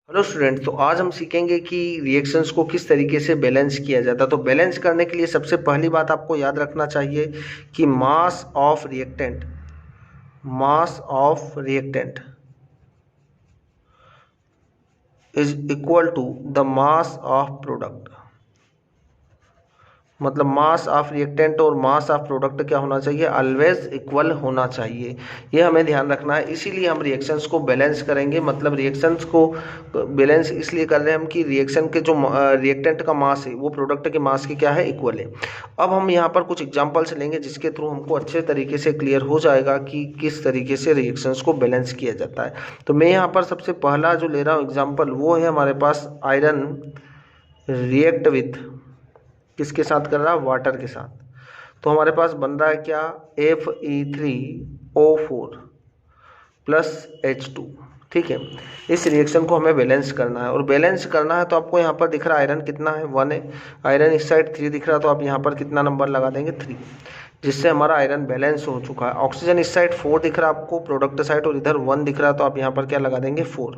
Hello student, तो आज हम सीखेंगे कि रिएक्शंस को किस तरीके से बैलेंस किया जाता है। तो बैलेंस करने के लिए सबसे पहली बात आपको याद रखना चाहिए कि mass of reactant is equal to the mass of product. मतलब मास ऑफ रिएक्टेंट और मास ऑफ प्रोडक्ट क्या होना चाहिए, ऑलवेज इक्वल होना चाहिए। ये हमें ध्यान रखना है। इसीलिए हम रिएक्शंस को बैलेंस करेंगे। मतलब रिएक्शंस को बैलेंस इसलिए कर रहे हैं हम कि रिएक्शन के जो रिएक्टेंट का मास है वो प्रोडक्ट के मास के क्या है, इक्वल है। अब हम यहाँ पर कुछ एग्जाम्पल्स लेंगे जिसके थ्रू हमको अच्छे तरीके से क्लियर हो जाएगा कि किस तरीके से रिएक्शंस को बैलेंस किया जाता है। तो मैं यहाँ पर सबसे पहला जो ले रहा हूँ एग्जाम्पल, वो है हमारे पास आयरन रिएक्ट विथ किसके साथ कर रहा है, वाटर के साथ। तो हमारे पास बन रहा है क्या, Fe3O4 प्लस H2। ठीक है, इस रिएक्शन को हमें बैलेंस करना है। और बैलेंस करना है तो आपको यहाँ पर दिख रहा है आयरन कितना है, 1 है। आयरन इस साइड 3 दिख रहा है, तो आप यहाँ पर कितना नंबर लगा देंगे, 3, जिससे हमारा आयरन बैलेंस हो चुका है। ऑक्सीजन इस साइड 4 दिख रहा है आपको प्रोडक्ट साइड, और इधर 1 दिख रहा है, तो आप यहाँ पर क्या लगा देंगे, 4।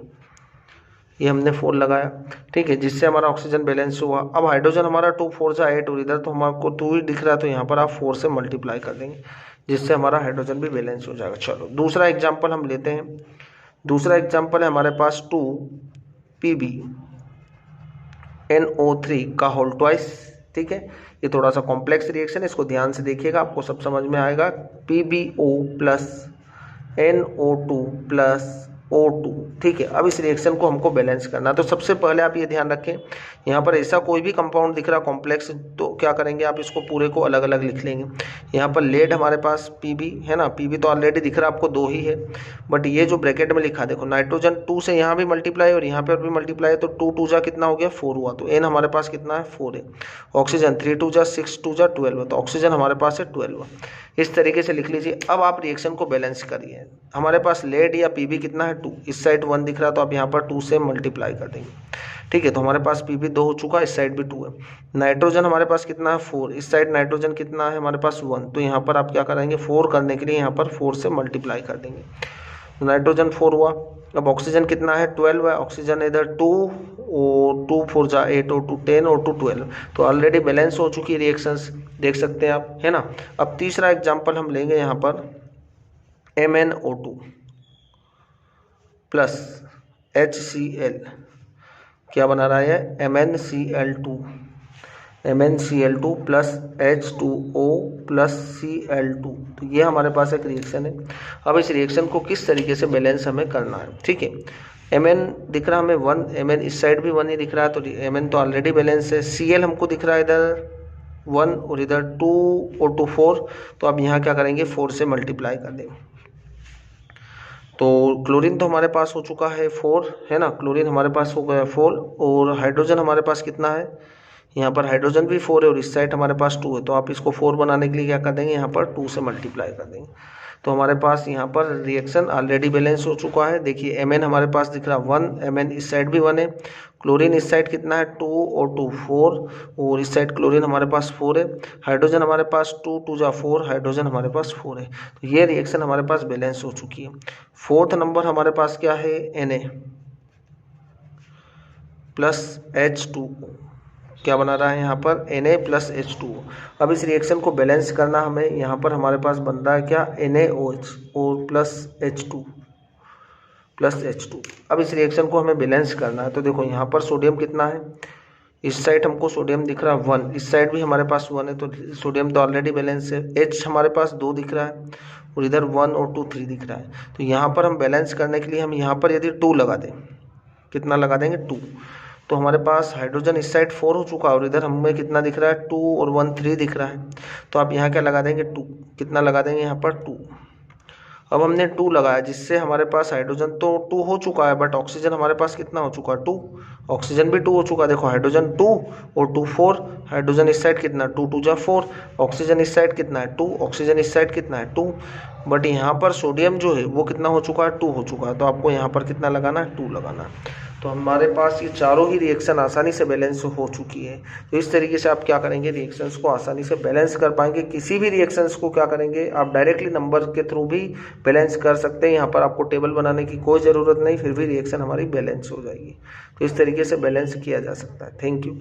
ये हमने 4 लगाया, ठीक है, जिससे हमारा ऑक्सीजन बैलेंस हुआ। अब हाइड्रोजन हमारा 2 4 से 8, और इधर तो हमको 2 ही दिख रहा है, तो यहाँ पर आप 4 से मल्टीप्लाई कर देंगे, जिससे हमारा हाइड्रोजन भी बैलेंस हो जाएगा। चलो दूसरा एग्जाम्पल हम लेते हैं। दूसरा एग्जाम्पल है हमारे पास 2PbNO3 का होल ट्वाइस। ठीक है, ये थोड़ा सा कॉम्प्लेक्स रिएक्शन है, इसको ध्यान से देखिएगा, आपको सब समझ में आएगा। PbO plus NO2 plus O2। ठीक है, अब इस रिएक्शन को हमको बैलेंस करना है। तो सबसे पहले आप ये ध्यान रखें, यहाँ पर ऐसा कोई भी कंपाउंड दिख रहा कॉम्प्लेक्स, तो क्या करेंगे, आप इसको पूरे को अलग अलग लिख लेंगे। यहाँ पर लेड हमारे पास Pb है ना, Pb तो ऑलरेडी दिख रहा है आपको 2 ही है, बट ये जो ब्रैकेट में लिखा देखो, नाइट्रोजन 2 से यहाँ भी मल्टीप्लाई और यहाँ पर भी मल्टीप्लाई, तो 2 2 जा कितना हो गया, 4 हुआ, तो N हमारे पास कितना है, 4 है। ऑक्सीजन 3 2 जा 6 2 जा 12, तो ऑक्सीजन हमारे पास है 12। इस तरीके से लिख लीजिए। अब आप रिएक्शन को बैलेंस करिए। हमारे पास लेड या Pb कितना है, 2, इस साइड 1 दिख रहा है, तो आप यहाँ पर 2 से मल्टीप्लाई कर देंगे। ठीक है, तो हमारे पास Pb 2 हो चुका है, इस साइड भी 2 है। नाइट्रोजन हमारे पास कितना है, 4, इस साइड नाइट्रोजन कितना है हमारे पास, 1, तो यहाँ पर आप क्या करेंगे, 4 करने के लिए यहाँ पर 4 से मल्टीप्लाई कर देंगे, तो नाइट्रोजन 4 हुआ। अब ऑक्सीजन कितना है, 12 है। ऑक्सीजन इधर 2 और 2 4 जा 8 और 2 10 और 2 12, तो ऑलरेडी बैलेंस हो चुकी है रिएक्शंस, देख सकते हैं आप, है ना। अब तीसरा एग्जांपल हम लेंगे यहाँ पर MnO2 प्लस HCl। क्या बना रहा है, MnCl2 plus H2O plus Cl2। तो ये हमारे पास एक रिएक्शन है। अब इस रिएक्शन को किस तरीके से बैलेंस हमें करना है, ठीक है। Mn दिख रहा है हमें 1, Mn इस साइड भी 1 ही दिख रहा है, तो Mn तो ऑलरेडी बैलेंस है। Cl हमको दिख रहा है इधर 1 और इधर 2 और 2 4, तो अब यहाँ क्या करेंगे, 4 से मल्टीप्लाई कर देंगे। तो क्लोरीन तो हमारे पास हो चुका है 4, है ना, क्लोरीन हमारे पास हो गया 4, और हाइड्रोजन हमारे पास कितना है, यहाँ पर हाइड्रोजन भी 4 है, और इस साइड हमारे पास 2 है, तो आप इसको 4 बनाने के लिए क्या कर देंगे, यहाँ पर 2 से मल्टीप्लाई कर देंगे। तो हमारे पास यहाँ पर रिएक्शन ऑलरेडी बैलेंस हो चुका है। देखिए Mn हमारे पास दिख रहा 1, Mn इस साइड भी 1 है, क्लोरीन इस साइड कितना है 2 और 2 4, और इस साइड क्लोरीन हमारे पास 4 है। हाइड्रोजन हमारे पास 2 2 जा 4, हाइड्रोजन हमारे पास 4 है, तो ये रिएक्शन हमारे पास बैलेंस हो चुकी है। फोर्थ नंबर हमारे पास क्या है, Na प्लस H2O। क्या बना रहा है यहाँ पर, Na प्लस H2O। अब इस रिएक्शन को बैलेंस करना हमें, यहाँ पर हमारे पास बन रहा है क्या, NaOH और प्लस H2। अब इस रिएक्शन को हमें बैलेंस करना है। तो देखो यहाँ पर सोडियम कितना है, इस साइड हमको सोडियम दिख रहा है 1, इस साइड भी हमारे पास 1 है, तो सोडियम तो ऑलरेडी बैलेंस है। H हमारे पास 2 दिख रहा है, और इधर 1 और 2 3 दिख रहा है, तो यहाँ पर हम बैलेंस करने के लिए हम यहाँ पर यदि 2 लगा दें, कितना लगा देंगे, 2, तो हमारे पास हाइड्रोजन इस साइड 4 हो चुका है, और इधर हमें कितना दिख रहा है, 2 और 1 3 दिख रहा है, तो आप यहाँ क्या लगा देंगे, 2, कितना लगा देंगे यहाँ पर 2। अब हमने 2 लगाया, जिससे हमारे पास हाइड्रोजन तो 2 हो चुका है, बट ऑक्सीजन हमारे पास कितना हो चुका है, 2, ऑक्सीजन भी 2 हो चुका है। देखो हाइड्रोजन 2 और 2 4, हाइड्रोजन इस साइड कितना, 2 2 जा 4, ऑक्सीजन इस साइड कितना है 2, ऑक्सीजन इस साइड कितना है 2, बट यहाँ पर सोडियम जो है वो कितना हो चुका है, 2 हो चुका है, तो आपको यहाँ पर कितना लगाना है, 2 लगाना है। तो हमारे पास ये चारों ही रिएक्शन आसानी से बैलेंस हो चुकी है। तो इस तरीके से आप क्या करेंगे, रिएक्शंस को आसानी से बैलेंस कर पाएंगे। किसी भी रिएक्शंस को क्या करेंगे, आप डायरेक्टली नंबर के थ्रू भी बैलेंस कर सकते हैं। यहाँ पर आपको टेबल बनाने की कोई ज़रूरत नहीं, फिर भी रिएक्शन हमारी बैलेंस हो जाएगी। तो इस तरीके से बैलेंस किया जा सकता है। Thank you.